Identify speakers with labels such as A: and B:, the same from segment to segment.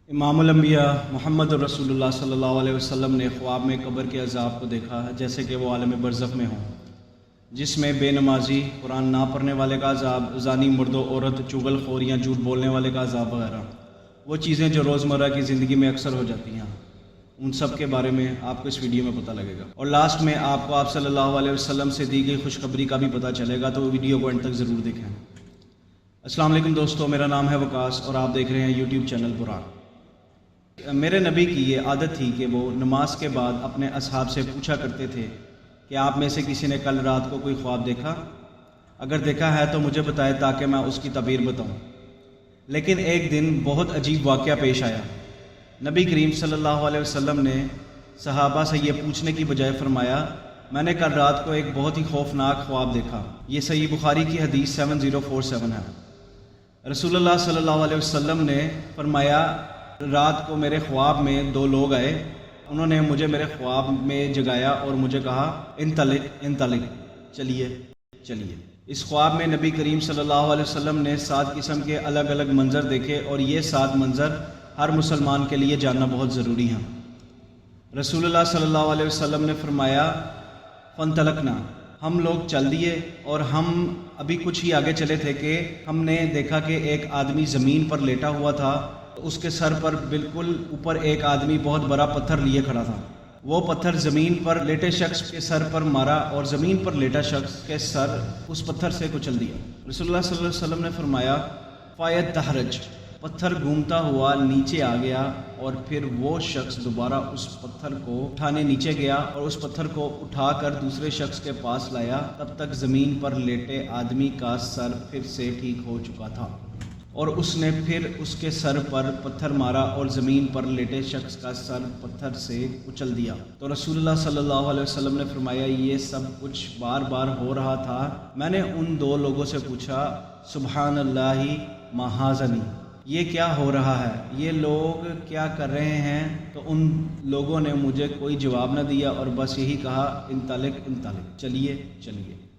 A: امام الانبیاء محمد رسول اللہ صلی اللہ علیہ وسلم نے خواب میں قبر کے عذاب کو دیکھا جیسے کہ وہ عالم برزخ میں ہوں، جس میں بے نمازی، قرآن نہ پڑھنے والے کا عذاب، زانی مرد و عورت، چغل خور یا جھوٹ بولنے والے کا عذاب وغیرہ وہ چیزیں جو روزمرہ کی زندگی میں اکثر ہو جاتی ہیں، ان سب کے بارے میں آپ کو اس ویڈیو میں پتہ لگے گا، اور لاسٹ میں آپ کو آپ صلی اللہ علیہ وسلم سے دی گئی خوشخبری کا بھی پتہ چلے گا، تو ویڈیو کو اینڈ تک ضرور دیکھیں۔ السلام علیکم دوستو، میرا نام ہے وقاص اور آپ دیکھ رہے ہیں یوٹیوب چینل براق۔ میرے نبی کی یہ عادت تھی کہ وہ نماز کے بعد اپنے اصحاب سے پوچھا کرتے تھے کہ آپ میں سے کسی نے کل رات کو کوئی خواب دیکھا؟ اگر دیکھا ہے تو مجھے بتائے تاکہ میں اس کی تعبیر بتاؤں۔ لیکن ایک دن بہت عجیب واقعہ پیش آیا۔ نبی کریم صلی اللہ علیہ وسلم نے صحابہ سے یہ پوچھنے کی بجائے فرمایا، میں نے کل رات کو ایک بہت ہی خوفناک خواب دیکھا۔ یہ صحیح بخاری کی حدیث 7047 ہے۔ رسول اللہ صلی اللہ علیہ وسلم نے فرمایا، رات کو میرے خواب میں دو لوگ آئے، انہوں نے مجھے میرے خواب میں جگایا اور مجھے کہا، انطلق، چلیے۔ اس خواب میں نبی کریم صلی اللہ علیہ وسلم نے 7 قسم کے الگ الگ منظر دیکھے، اور یہ 7 منظر ہر مسلمان کے لیے جاننا بہت ضروری ہے۔ رسول اللہ صلی اللہ علیہ وسلم نے فرمایا، فانطلقنا، ہم لوگ چل دیے، اور ہم ابھی کچھ ہی آگے چلے تھے کہ ہم نے دیکھا کہ ایک آدمی زمین پر لیٹا ہوا تھا، اس کے سر پر بالکل اوپر ایک آدمی بہت بڑا پتھر لیے کھڑا تھا۔ وہ پتھر زمین پر لیٹے شخص کے سر پر مارا اور زمین پر لیٹا شخص کے سر اس پتھر سے کچل دیا۔ رسول اللہ صلی اللہ علیہ وسلم نے فرمایا، فایت تحرج، پتھر گھومتا ہوا نیچے آ گیا، اور پھر وہ شخص دوبارہ اس پتھر کو اٹھانے نیچے گیا اور اس پتھر کو اٹھا کر دوسرے شخص کے پاس لایا، تب تک زمین پر لیٹے آدمی کا سر پھر سے ٹھیک ہو چکا تھا، اور اس نے پھر اس کے سر پر پتھر مارا اور زمین پر لیٹے شخص کا سر پتھر سے کچل دیا۔ تو رسول اللہ صلی اللہ علیہ وسلم نے فرمایا، یہ سب کچھ بار بار ہو رہا تھا۔ میں نے ان 2 لوگوں سے پوچھا، سبحان اللہ ما ھذا، یہ کیا ہو رہا ہے، یہ لوگ کیا کر رہے ہیں؟ تو ان لوگوں نے مجھے کوئی جواب نہ دیا اور بس یہی کہا، انطلق، چلیے۔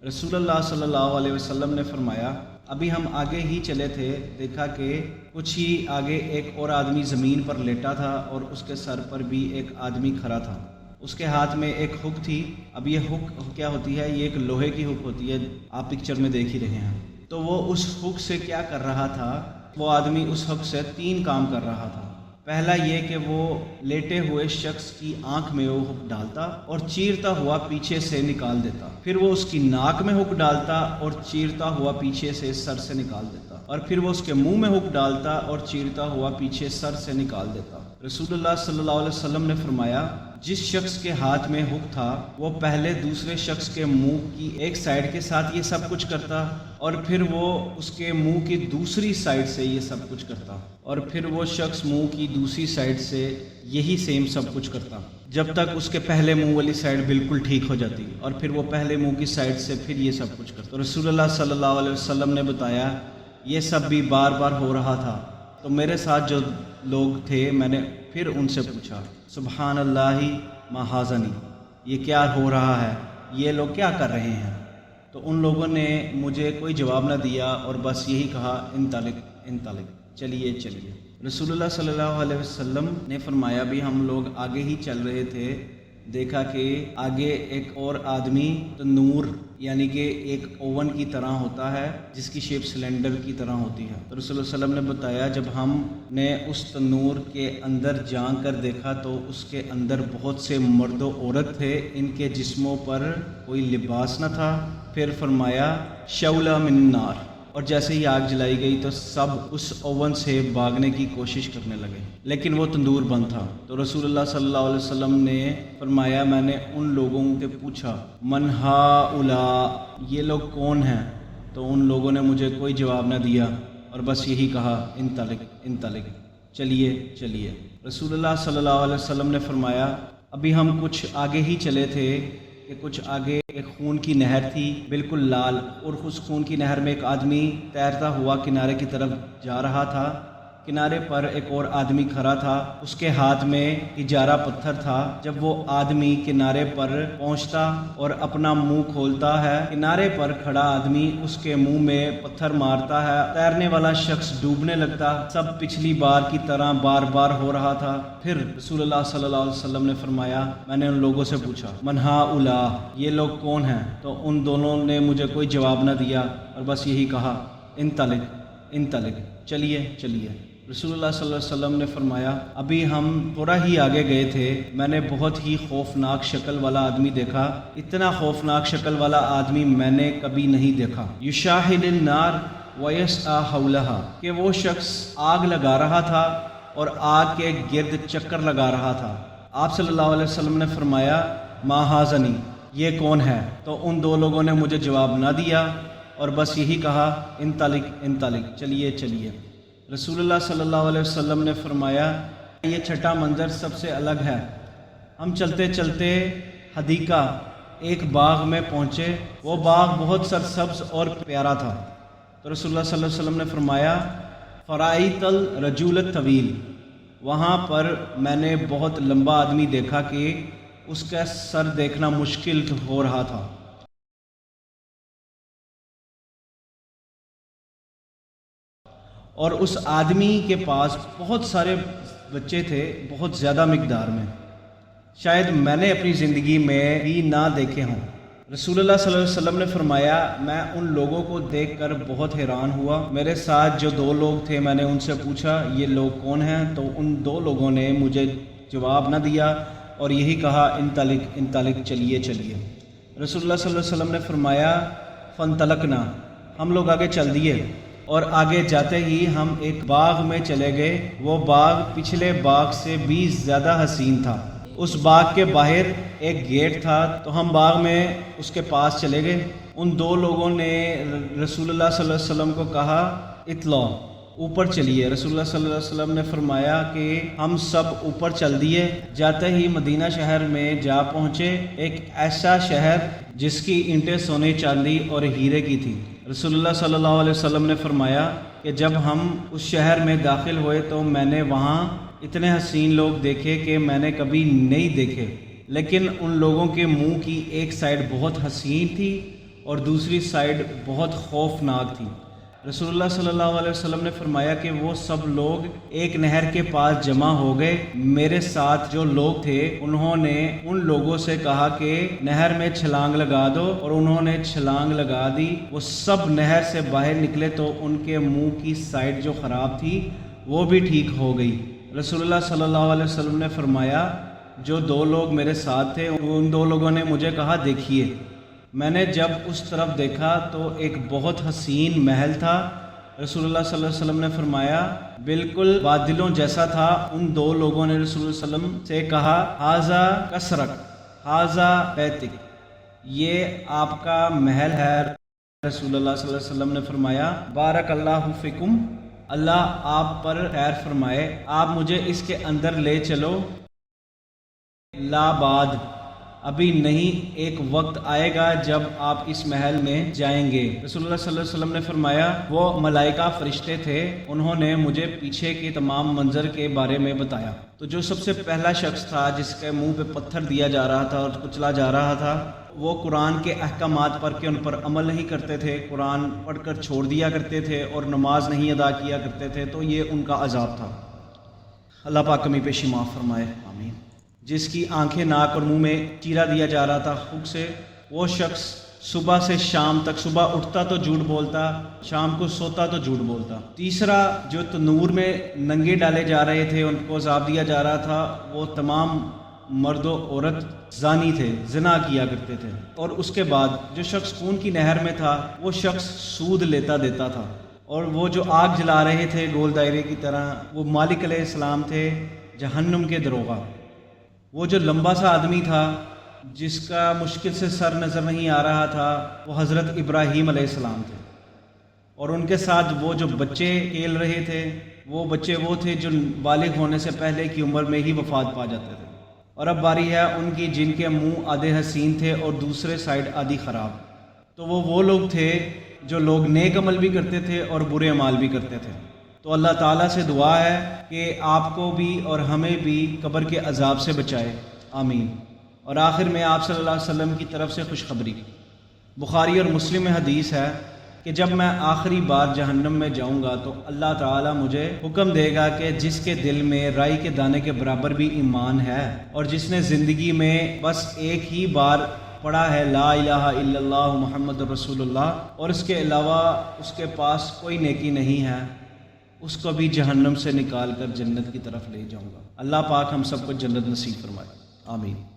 A: رسول اللہ صلی اللہ علیہ وسلم نے فرمایا، ابھی ہم آگے ہی چلے تھے، دیکھا کہ کچھ ہی آگے ایک اور آدمی زمین پر لیٹا تھا، اور اس کے سر پر بھی ایک آدمی کھڑا تھا، اس کے ہاتھ میں ایک ہک تھی۔ اب یہ ہک کیا ہوتی ہے؟ یہ ایک لوہے کی ہک ہوتی ہے، آپ پکچر میں دیکھ ہی رہے ہیں۔ تو وہ اس ہک سے کیا کر رہا تھا؟ وہ آدمی اس ہک سے 3 کام کر رہا تھا۔ پہلا یہ کہ وہ لیٹے ہوئے شخص کی آنکھ میں وہ ہک ڈالتا اور چیرتا ہوا پیچھے سے نکال دیتا، پھر وہ اس کی ناک میں ہک ڈالتا اور چیرتا ہوا پیچھے سے سر سے نکال دیتا، اور پھر وہ اس کے منہ میں ہک ڈالتا اور چیرتا ہوا پیچھے سر سے نکال دیتا۔ رسول اللہ صلی اللہ علیہ وسلم نے فرمایا، جس شخص کے ہاتھ میں ہک تھا وہ پہلے دوسرے شخص کے منہ کی ایک سائڈ کے ساتھ یہ سب کچھ کرتا، اور پھر وہ اس کے منہ کی دوسری سائڈ سے یہ سب کچھ کرتا، اور پھر وہ شخص منہ کی دوسری سائڈ سے یہی سیم سب کچھ کرتا، جب تک اس کے پہلے منہ والی سائڈ بالکل ٹھیک ہو جاتی، اور پھر وہ پہلے منہ کی سائڈ سے پھر یہ سب کچھ کرتا۔ رسول اللہ صلی اللہ علیہ وسلم نے بتایا، یہ سب بھی بار بار ہو رہا تھا۔ تو میرے ساتھ جو لوگ تھے، میں نے پھر ان سے پوچھا، سبحان اللہ ما ھذا، یہ کیا ہو رہا ہے، یہ لوگ کیا کر رہے ہیں؟ تو ان لوگوں نے مجھے کوئی جواب نہ دیا اور بس یہی کہا، انطلق، چلیے۔ رسول اللہ صلی اللہ علیہ وسلم نے فرمایا، بھی ہم لوگ آگے ہی چل رہے تھے، دیکھا کہ آگے ایک اور آدمی تنور، یعنی کہ ایک اوون کی طرح ہوتا ہے جس کی شیپ سلنڈر کی طرح ہوتی ہے۔ تو رسول اللہ صلی اللہ علیہ وسلم نے بتایا، جب ہم نے اس تنور کے اندر جان کر دیکھا تو اس کے اندر بہت سے مرد و عورت تھے، ان کے جسموں پر کوئی لباس نہ تھا۔ پھر فرمایا، شعلہ من النار، اور جیسے ہی آگ جلائی گئی تو سب اس اوون سے بھاگنے کی کوشش کرنے لگے، لیکن وہ تندور بند تھا۔ تو رسول اللہ صلی اللہ علیہ وسلم نے فرمایا، میں نے ان لوگوں سے پوچھا، من ہؤلاء، یہ لوگ کون ہیں؟ تو ان لوگوں نے مجھے کوئی جواب نہ دیا اور بس یہی کہا، انطلق، چلیے۔ رسول اللہ صلی اللہ علیہ وسلم نے فرمایا، ابھی ہم کچھ آگے ہی چلے تھے کہ کچھ آگے ایک خون کی نہر تھی، بالکل لال، اور اس خون کی نہر میں ایک آدمی تیرتا ہوا کنارے کی طرف جا رہا تھا۔ کنارے پر ایک اور آدمی کھڑا تھا، اس کے ہاتھ میں حجارہ پتھر تھا۔ جب وہ آدمی کنارے پر پہنچتا اور اپنا منہ کھولتا ہے، کنارے پر کھڑا آدمی اس کے منہ میں پتھر مارتا ہے، تیرنے والا شخص ڈوبنے لگتا۔ سب پچھلی بار کی طرح بار بار ہو رہا تھا۔ پھر رسول اللہ صلی اللہ علیہ وسلم نے فرمایا، میں نے ان لوگوں سے پوچھا، من ہؤلاء، یہ لوگ کون ہیں؟ تو ان دونوں نے مجھے کوئی جواب نہ دیا اور بس یہی کہا، انطلق انطلق، چلیے چلیے۔ رسول اللہ صلی اللہ علیہ وسلم نے فرمایا، ابھی ہم تھوڑا ہی آگے گئے تھے، میں نے بہت ہی خوفناک شکل والا آدمی دیکھا۔ اتنا خوفناک شکل والا آدمی میں نے کبھی نہیں دیکھا۔ یشاہد النار ویسعی حولہا، کہ وہ شخص آگ لگا رہا تھا اور آگ کے گرد چکر لگا رہا تھا۔ آپ صلی اللہ علیہ وسلم نے فرمایا، ما ھذنی، یہ کون ہے؟ تو ان دو لوگوں نے مجھے جواب نہ دیا اور بس یہی کہا، انطلق انطلق، چلیے چلیے۔ رسول اللہ صلی اللہ علیہ وسلم نے فرمایا، یہ چھٹا منظر سب سے الگ ہے۔ ہم چلتے چلتے حدیقہ، ایک باغ میں پہنچے۔ وہ باغ بہت سرسبز اور پیارا تھا۔ تو رسول اللہ صلی اللہ علیہ وسلم نے فرمایا، فرائیت الرجل الطویل، وہاں پر میں نے بہت لمبا آدمی دیکھا کہ اس کا سر دیکھنا مشکل ہو رہا تھا۔ اور اس آدمی کے پاس بہت سارے بچے تھے، بہت زیادہ مقدار میں، شاید میں نے اپنی زندگی میں بھی نہ دیکھے ہوں۔ رسول اللہ صلی اللہ علیہ وسلم نے فرمایا، میں ان لوگوں کو دیکھ کر بہت حیران ہوا۔ میرے ساتھ جو دو لوگ تھے، میں نے ان سے پوچھا، یہ لوگ کون ہیں؟ تو ان دو لوگوں نے مجھے جواب نہ دیا اور یہی کہا، انطلق انطلق، چلیے چلیے۔ رسول اللہ صلی اللہ علیہ وسلم نے فرمایا، فانطلقنا، ہم لوگ آگے چل دیے اور آگے جاتے ہی ہم ایک باغ میں چلے گئے۔ وہ باغ پچھلے باغ سے بھی زیادہ حسین تھا۔ اس باغ کے باہر ایک گیٹ تھا، تو ہم باغ میں اس کے پاس چلے گئے۔ ان دو لوگوں نے رسول اللہ صلی اللہ علیہ وسلم کو کہا، اطلعوا، اوپر چلیے۔ رسول اللہ صلی اللہ علیہ وسلم نے فرمایا کہ ہم سب اوپر چل دیے۔ جاتے ہی مدینہ شہر میں جا پہنچے، ایک ایسا شہر جس کی اینٹیں سونے چاندی اور ہیرے کی تھی۔ رسول اللہ صلی اللہ علیہ وسلم نے فرمایا کہ جب ہم اس شہر میں داخل ہوئے تو میں نے وہاں اتنے حسین لوگ دیکھے کہ میں نے کبھی نہیں دیکھے، لیکن ان لوگوں کے منہ کی ایک سائڈ بہت حسین تھی اور دوسری سائڈ بہت خوفناک تھی۔ رسول اللہ صلی اللہ علیہ وسلم نے فرمایا کہ وہ سب لوگ ایک نہر کے پاس جمع ہو گئے۔ میرے ساتھ جو لوگ تھے انہوں نے ان لوگوں سے کہا کہ نہر میں چھلانگ لگا دو، اور انہوں نے چھلانگ لگا دی۔ وہ سب نہر سے باہر نکلے تو ان کے منہ کی سائڈ جو خراب تھی وہ بھی ٹھیک ہو گئی۔ رسول اللہ صلی اللہ علیہ وسلم نے فرمایا، جو دو لوگ میرے ساتھ تھے ان دو لوگوں نے مجھے کہا، دیکھیے۔ میں نے جب اس طرف دیکھا تو ایک بہت حسین محل تھا۔ رسول اللہ صلی اللہ علیہ وسلم نے فرمایا، بالکل بادلوں جیسا تھا۔ ان دو لوگوں نے رسول اللہ صلی اللہ علیہ وسلم سے کہا، ھذا قصرک ھذا بیتک، یہ آپ کا محل ہے۔ رسول اللہ صلی اللہ علیہ وسلم نے فرمایا، بارک اللہ فیکم، اللہ آپ پر خیر فرمائے، آپ مجھے اس کے اندر لے چلو۔ لا بعد، ابھی نہیں، ایک وقت آئے گا جب آپ اس محل میں جائیں گے۔ رسول اللہ صلی اللہ علیہ وسلم نے فرمایا، وہ ملائکہ فرشتے تھے، انہوں نے مجھے پیچھے کے تمام منظر کے بارے میں بتایا۔ تو جو سب سے پہلا شخص تھا جس کے منہ پہ پتھر دیا جا رہا تھا اور کچلا جا رہا تھا، وہ قرآن کے احکامات پڑھ کے ان پر عمل نہیں کرتے تھے، قرآن پڑھ کر چھوڑ دیا کرتے تھے اور نماز نہیں ادا کیا کرتے تھے، تو یہ ان کا عذاب تھا۔ اللہ پاک کمی پیشی معاف فرمائے، آمین۔ جس کی آنکھیں، ناک اور منہ میں چیرا دیا جا رہا تھا خوک سے، وہ شخص صبح سے شام تک، صبح اٹھتا تو جھوٹ بولتا، شام کو سوتا تو جھوٹ بولتا۔ تیسرا، جو تنور میں ننگے ڈالے جا رہے تھے، ان کو عذاب دیا جا رہا تھا، وہ تمام مرد و عورت زانی تھے، زنا کیا کرتے تھے۔ اور اس کے بعد جو شخص خون کی نہر میں تھا، وہ شخص سود لیتا دیتا تھا۔ اور وہ جو آگ جلا رہے تھے گول دائرے کی طرح، وہ مالک علیہ السلام تھے، جہنم کے دروغہ۔ وہ جو لمبا سا آدمی تھا جس کا مشکل سے سر نظر نہیں آ رہا تھا، وہ حضرت ابراہیم علیہ السلام تھے۔ اور ان کے ساتھ وہ جو بچے کھیل رہے تھے، وہ بچے وہ تھے جو بالغ ہونے سے پہلے کی عمر میں ہی وفات پا جاتے تھے۔ اور اب باری ہے ان کی جن کے منہ آدھے حسین تھے اور دوسرے سائڈ آدھی خراب۔ تو وہ لوگ تھے جو لوگ نیک عمل بھی کرتے تھے اور برے اعمال بھی کرتے تھے۔ تو اللہ تعالیٰ سے دعا ہے کہ آپ کو بھی اور ہمیں بھی قبر کے عذاب سے بچائے، آمین۔ اور آخر میں آپ صلی اللہ علیہ وسلم کی طرف سے خوشخبری، بخاری اور مسلم میں حدیث ہے کہ جب میں آخری بار جہنم میں جاؤں گا تو اللہ تعالیٰ مجھے حکم دے گا کہ جس کے دل میں رائی کے دانے کے برابر بھی ایمان ہے اور جس نے زندگی میں بس ایک ہی بار پڑھا ہے لا الہ الا اللہ محمد رسول اللہ اور اس کے علاوہ اس کے پاس کوئی نیکی نہیں ہے، اس کو بھی جہنم سے نکال کر جنت کی طرف لے جاؤں گا۔ اللہ پاک ہم سب کو جنت نصیب فرمائے، آمین۔